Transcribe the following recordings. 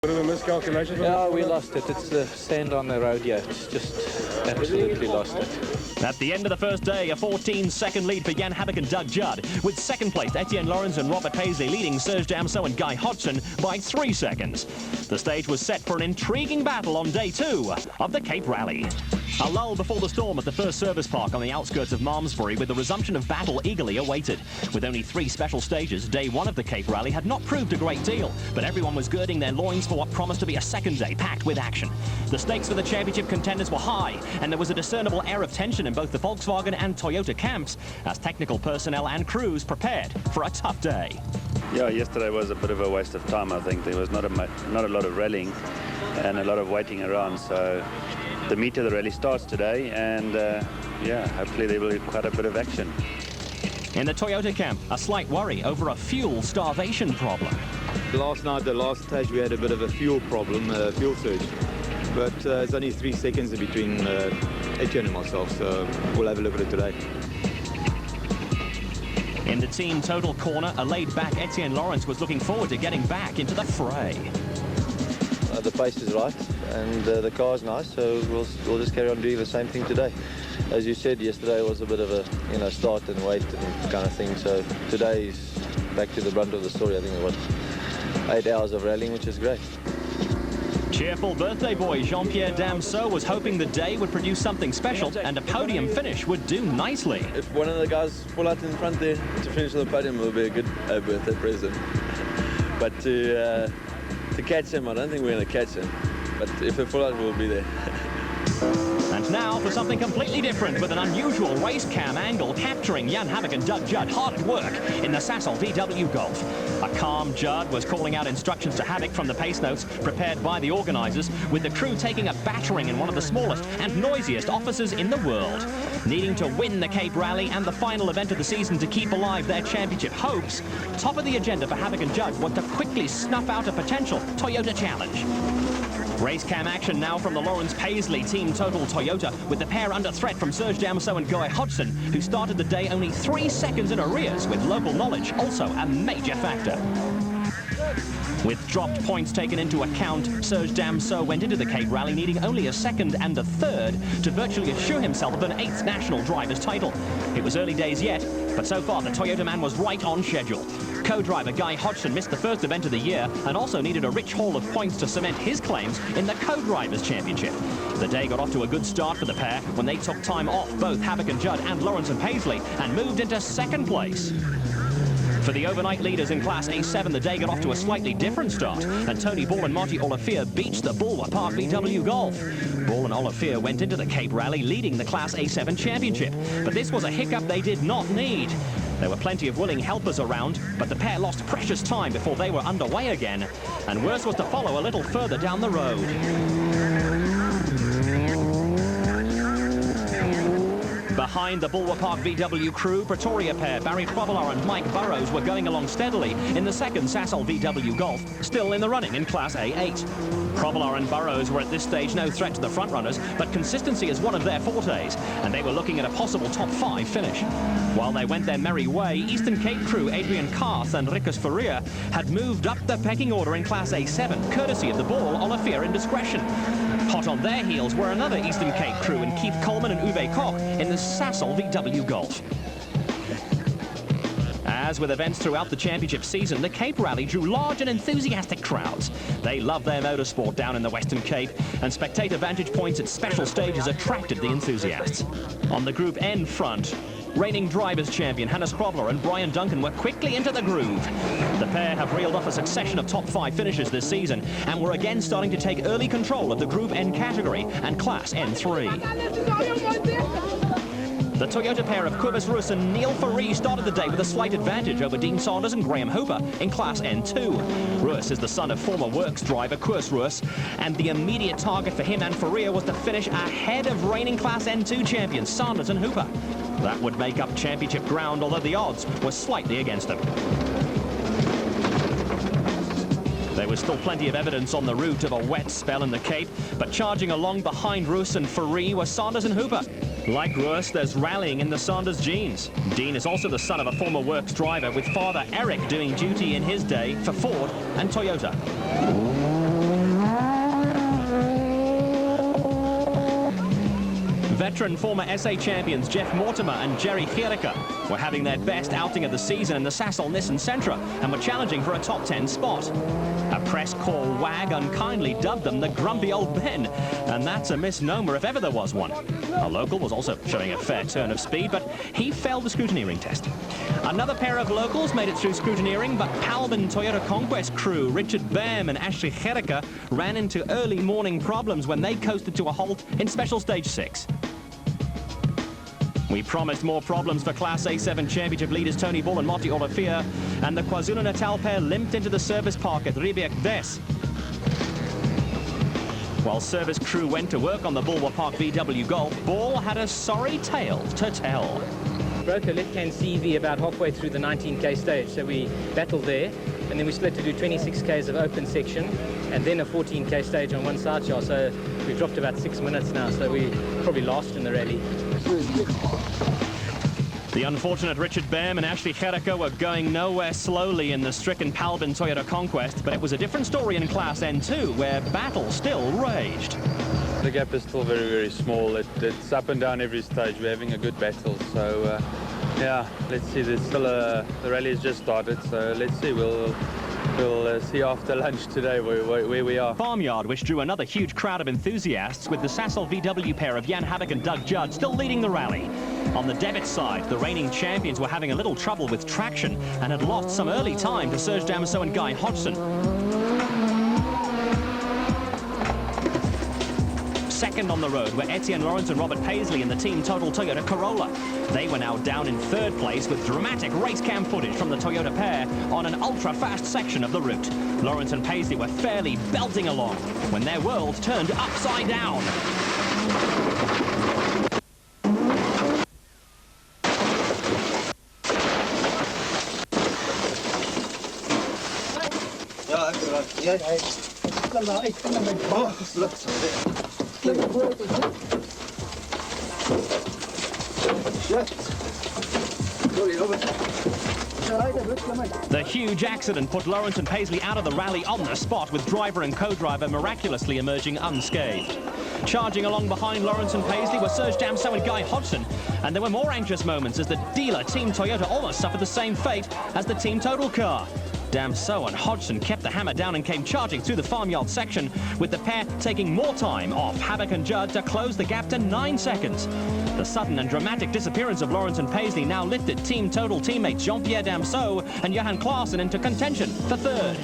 Bit of a miscalculation? Yeah, we lost it. It's the sand on the road, yeah. It's just absolutely lost it. At the end of the first day, a 14-second lead for Jan Habak and Doug Judd, with second place Etienne Lawrence and Robert Paisley leading Serge Damso and Guy Hodgson by 3 seconds. The stage was set for an intriguing battle on day 2 of the Cape Rally. A lull before the storm at the first service park on the outskirts of Malmesbury, with the resumption of battle eagerly awaited. With only 3 special stages, day 1 of the Cape Rally had not proved a great deal, but everyone was girding their loins for what promised to be a second day packed with action. The stakes for the championship contenders were high, and there was a discernible air of tension in both the Volkswagen and Toyota camps as technical personnel and crews prepared for a tough day. Yeah, yesterday was a bit of a waste of time, I think. There was not a lot of rallying and a lot of waiting around, so the meat of the rally starts today, and yeah, hopefully there will be quite a bit of action. In the Toyota camp, a slight worry over a fuel starvation problem. Last night, the last stage, we had a bit of a fuel problem, fuel surge. But it's only 3 seconds in between Etienne and myself, so we'll have a look at it today. In the team total corner, a laid-back Etienne Lawrence was looking forward to getting back into the fray. The pace is right, and the car's nice, so we'll just carry on doing the same thing today. As you said, yesterday was a bit of a start and wait and kind of thing, so today is back to the brunt of the story. I think it was 8 hours of rallying, which is great. Cheerful birthday boy Jean-Pierre Damso was hoping the day would produce something special and a podium finish would do nicely. If one of the guys pull out in front there to finish on the podium, will be a good birthday present. But to catch him, I don't think we're going to catch him. But if they pull out, we'll be there. And now for something completely different, with an unusual race cam angle capturing Jan Habak and Doug Judd hard at work in the Sasol VW Golf. A calm Judd was calling out instructions to Habak from the pace notes prepared by the organisers, with the crew taking a battering in one of the smallest and noisiest offices in the world. Needing to win the Cape Rally and the final event of the season to keep alive their championship hopes, top of the agenda for Habak and Judd was to quickly snuff out a potential Toyota challenge. Race cam action now from the Lawrence Paisley team total Toyota, with the pair under threat from Serge Damso and Guy Hodgson, who started the day only 3 seconds in arrears, with local knowledge also a major factor. With dropped points taken into account, Serge Damso went into the Cape Rally needing only a second and a third to virtually assure himself of an 8th national driver's title. It was early days yet, but so far the Toyota man was right on schedule. Co-driver Guy Hodgson missed the first event of the year and also needed a rich haul of points to cement his claims in the Co-Drivers' Championship. The day got off to a good start for the pair when they took time off both Habak and Judd and Lawrence and Paisley and moved into second place. For the overnight leaders in Class A7, the day got off to a slightly different start, and Tony Ball and Marty Olivier beached the Bulwer Park VW Golf. Ball and Olivier went into the Cape Rally leading the Class A7 championship, but this was a hiccup they did not need. There were plenty of willing helpers around, but the pair lost precious time before they were underway again, and worse was to follow a little further down the road. Behind the Bulwer Park VW crew, Pretoria pair Barry Provolar and Mike Burrows were going along steadily in the second Sasol VW Golf, still in the running in Class A8. Provolar and Burrows were at this stage no threat to the frontrunners, but consistency is one of their fortes, and they were looking at a possible top 5 finish. While they went their merry way, Eastern Cape crew Adrian Karth and Rikus Faria had moved up the pecking order in Class A7, courtesy of the Ball, Olivier indiscretion. Hot on their heels were another Eastern Cape crew in Keith Coleman and Uwe Koch in the Sasol VW Golf. As with events throughout the championship season, the Cape Rally drew large and enthusiastic crowds. They love their motorsport down in the Western Cape, and spectator vantage points at special stages attracted the enthusiasts. On the Group N front, reigning drivers' champion Hannes Krobler and Brian Duncan were quickly into the groove. The pair have reeled off a succession of top 5 finishes this season and were again starting to take early control of the Group N category and Class N3. The Toyota pair of Kobus Roos and Neil Faree started the day with a slight advantage over Dean Saunders and Graham Hooper in Class N2. Roos is the son of former Works driver Koos Roos, and the immediate target for him and Faree was to finish ahead of reigning Class N2 champions Saunders and Hooper. That would make up championship ground, although the odds were slightly against them. There was still plenty of evidence on the route of a wet spell in the Cape, but charging along behind Roos and Faree were Saunders and Hooper. Like Roos, there's rallying in the Saunders genes. Dean is also the son of a former Works driver, with father Eric doing duty in his day for Ford and Toyota. Veteran former SA champions Jeff Mortimer and Jerry Gericke were having their best outing of the season in the Sasol Nissan Sentra and were challenging for a top 10 spot. A press corps wag unkindly dubbed them the grumpy old Ben, and that's a misnomer if ever there was one. A local was also showing a fair turn of speed, but he failed the scrutineering test. Another pair of locals made it through scrutineering, but Palbin Toyota Conquest crew Richard Bam and Ashley Gericke ran into early morning problems when they coasted to a halt in Special Stage 6. We promised more problems for Class A7 Championship leaders Tony Ball and Marty Olivier, and the KwaZulu-Natal pair limped into the service park at Riebeek Des. While service crew went to work on the Bulwer Park VW Golf, Ball had a sorry tale to tell. Broke a left-hand CV about halfway through the 19k stage, so we battled there, and then we split to do 26k's of open section, and then a 14k stage on one side shaft, so we've dropped about 6 minutes now, so we probably lost in the rally. The unfortunate Richard Bam and Ashley Gericke were going nowhere slowly in the stricken Palbin Toyota Conquest, but it was a different story in Class N2, where battle still raged. The gap is still very, very small. It's up and down every stage. We're having a good battle. So, yeah, let's see. There's still the rally has just started. So let's see. We'll see after lunch today where we are. Farmyard, which drew another huge crowd of enthusiasts, with the Sasol VW pair of Jan Havik and Doug Judd still leading the rally. On the Devitt side, the reigning champions were having a little trouble with traction and had lost some early time to Serge Damso and Guy Hodgson. Second on the road were Etienne Lawrence and Robert Paisley in the Team Total Toyota Corolla. They were now down in third place with dramatic race cam footage from the Toyota pair on an ultra-fast section of the route. Lawrence and Paisley were fairly belting along when their world turned upside down. The huge accident put Lawrence and Paisley out of the rally on the spot, with driver and co-driver miraculously emerging unscathed. Charging along behind Lawrence and Paisley were Serge Damso and Guy Hodgson, and there were more anxious moments as the dealer Team Toyota almost suffered the same fate as the Team Total car. Damso and Hodgson kept the hammer down and came charging through the farmyard section, with the pair taking more time off Havik and Judd to close the gap to 9 seconds. The sudden and dramatic disappearance of Lawrence and Paisley now lifted Team Total teammates Jean-Pierre Damso and Johan Klaassen into contention for third.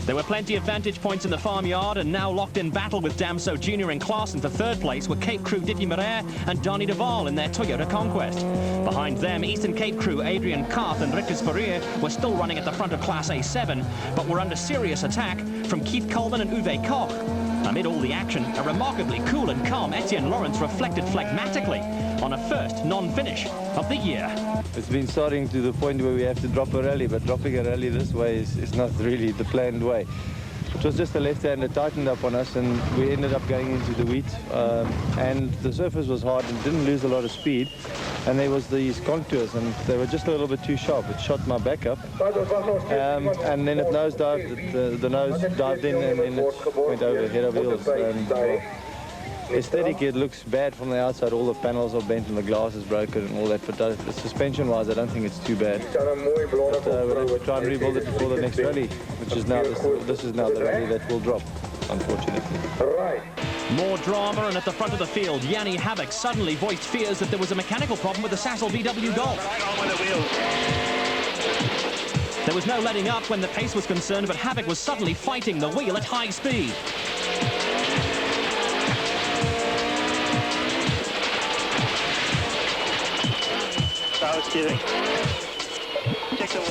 There were plenty of vantage points in the farmyard, and now locked in battle with Damso Jr. and Klaassen for third place were Cape Crew Didier Marais and Donny Duval in their Toyota Conquest. Behind them, Eastern Cape Crew Adrian Karth and Rickers Ferrier were still running at the front of Class A7, but were under serious attack from Keith Coleman and Uwe Koch. Amid all the action, a remarkably cool and calm Etienne Lawrence reflected phlegmatically on a first non-finish of the year. It's been starting to the point where we have to drop a rally, but dropping a rally this way is not really the planned way. It was just a left-hander tightened up on us, and we ended up going into the wheat. And the surface was hard and didn't lose a lot of speed. And there was these contours, and they were just a little bit too sharp. It shot my back up, and then it nosedived. The nose dived in, and then it went over head over heels. Aesthetically, it looks bad from the outside. All the panels are bent and the glass is broken and all that. But suspension-wise, I don't think it's too bad. But we'll have to try and rebuild it before the next rally, which is now this is now the rally that will drop, unfortunately. More drama, and at the front of the field, Jannie Havik suddenly voiced fears that there was a mechanical problem with the Sasol VW Golf. There was no letting up when the pace was concerned, but Havik was suddenly fighting the wheel at high speed.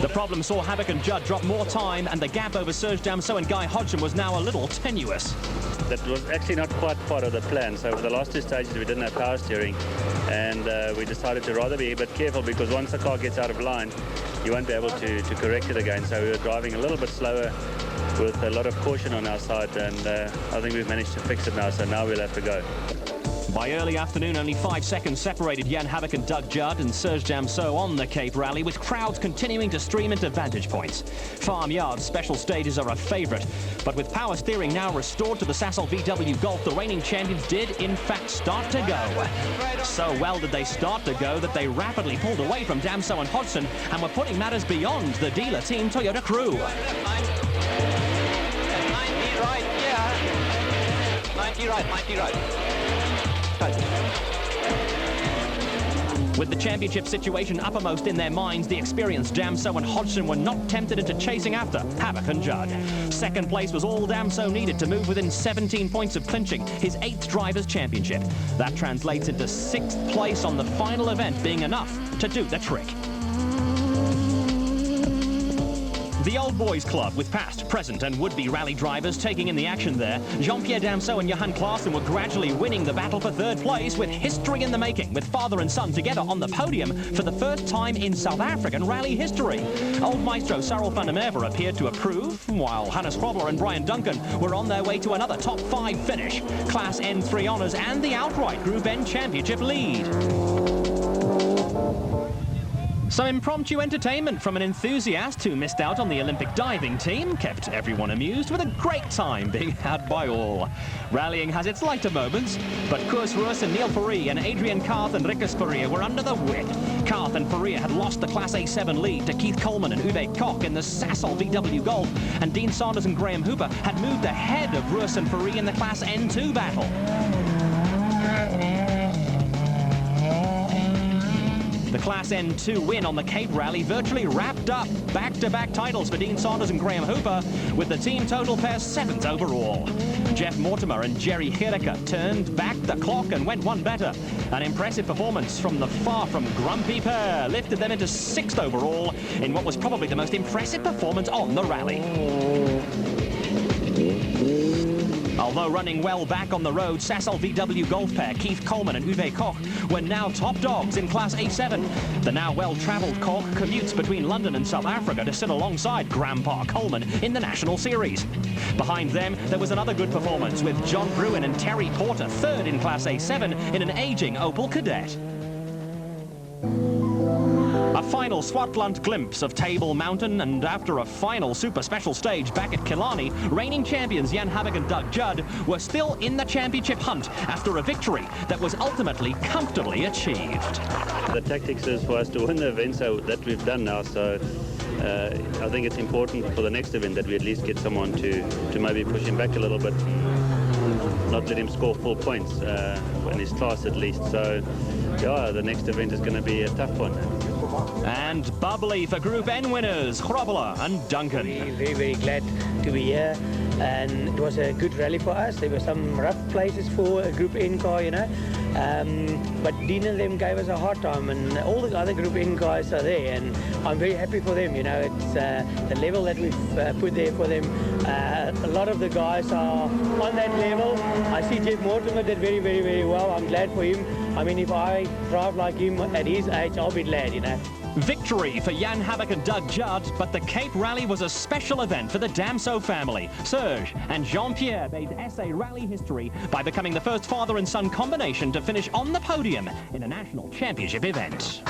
The problem saw Havik and Judd drop more time, and the gap over Serge Damso and Guy Hodgson was now a little tenuous. That was actually not quite part of the plan. So for the last two stages we didn't have power steering, and we decided to rather be a bit careful, because once the car gets out of line you won't be able to correct it again. So we were driving a little bit slower with a lot of caution on our side, and I think we've managed to fix it now, so now we'll have to go. By early afternoon, only 5 seconds separated Jan Havik and Doug Judd and Serge Damso on the Cape Rally, with crowds continuing to stream into vantage points. Farmyard's special stages are a favourite, but with power steering now restored to the Sasol VW Golf, the reigning champions did in fact start to go. So well did they start to go that they rapidly pulled away from Damso and Hodgson and were putting matters beyond the dealer team Toyota crew. 90 right, yeah. 90 right, 90 right. With the championship situation uppermost in their minds, the experienced Damso and Hodgson were not tempted into chasing after Havik and Judd. Second place was all Damso needed to move within 17 points of clinching his 8th Drivers' Championship. That translates into 6th place on the final event being enough to do the trick. The Old Boys Club, with past, present and would-be rally drivers taking in the action there, Jean-Pierre Damso and Johan Claesson were gradually winning the battle for 3rd place, with history in the making, with father and son together on the podium for the first time in South African rally history. Old Maestro Cyril van der Merwe appeared to approve, while Hannes Grobler and Brian Duncan were on their way to another top 5 finish. Class N3 honours and the outright Group N Championship lead. Some impromptu entertainment from an enthusiast who missed out on the Olympic diving team kept everyone amused, with a great time being had by all. Rallying has its lighter moments, but Koos Roos and Neil Faria and Adrian Karth and Rikus Faria were under the whip. Karth and Faria had lost the Class A7 lead to Keith Coleman and Uwe Koch in the Sasol VW Golf, and Dean Sanders and Graham Hooper had moved ahead of Roos and Faria in the Class N2 battle. The Class N2 win on the Cape Rally virtually wrapped up back-to-back titles for Dean Sanders and Graham Hooper, with the team total pair 7th overall. Jeff Mortimer and Jerry Gericke turned back the clock and went one better. An impressive performance from the far-from grumpy pair lifted them into 6th overall in what was probably the most impressive performance on the rally. Although running well back on the road, Sasol VW Golf pair Keith Coleman and Uwe Koch were now top dogs in Class A7. The now well-travelled Koch commutes between London and South Africa to sit alongside Grandpa Coleman in the National Series. Behind them, there was another good performance, with John Bruin and Terry Porter 3rd in Class A7 in an ageing Opel Kadett. A final Swartland glimpse of Table Mountain, and after a final super special stage back at Killarney, reigning champions Jan Havik and Doug Judd were still in the championship hunt after a victory that was ultimately comfortably achieved. The tactics is for us to win the event, so that we've done now, so I think it's important for the next event that we at least get someone to maybe push him back a little bit, not let him score full points in his class at least. So yeah, the next event is going to be a tough one. And bubbly for Group N winners, Grobler and Duncan. Very, very glad to be here, and it was a good rally for us. There were some rough places for a Group N car, you know, but Dean and them gave us a hard time, and all the other Group N guys are there, and I'm very happy for them. You know, it's the level that we've put there for them. A lot of the guys are on that level. I see Jeff Mortimer did very, very, very well. I'm glad for him. I mean, if I drive like him at his age, I'll be glad, you know. Victory for Jan Havik and Doug Judd, but the Cape Rally was a special event for the Damso family. Serge and Jean-Pierre made SA Rally history by becoming the first father and son combination to finish on the podium in a national championship event.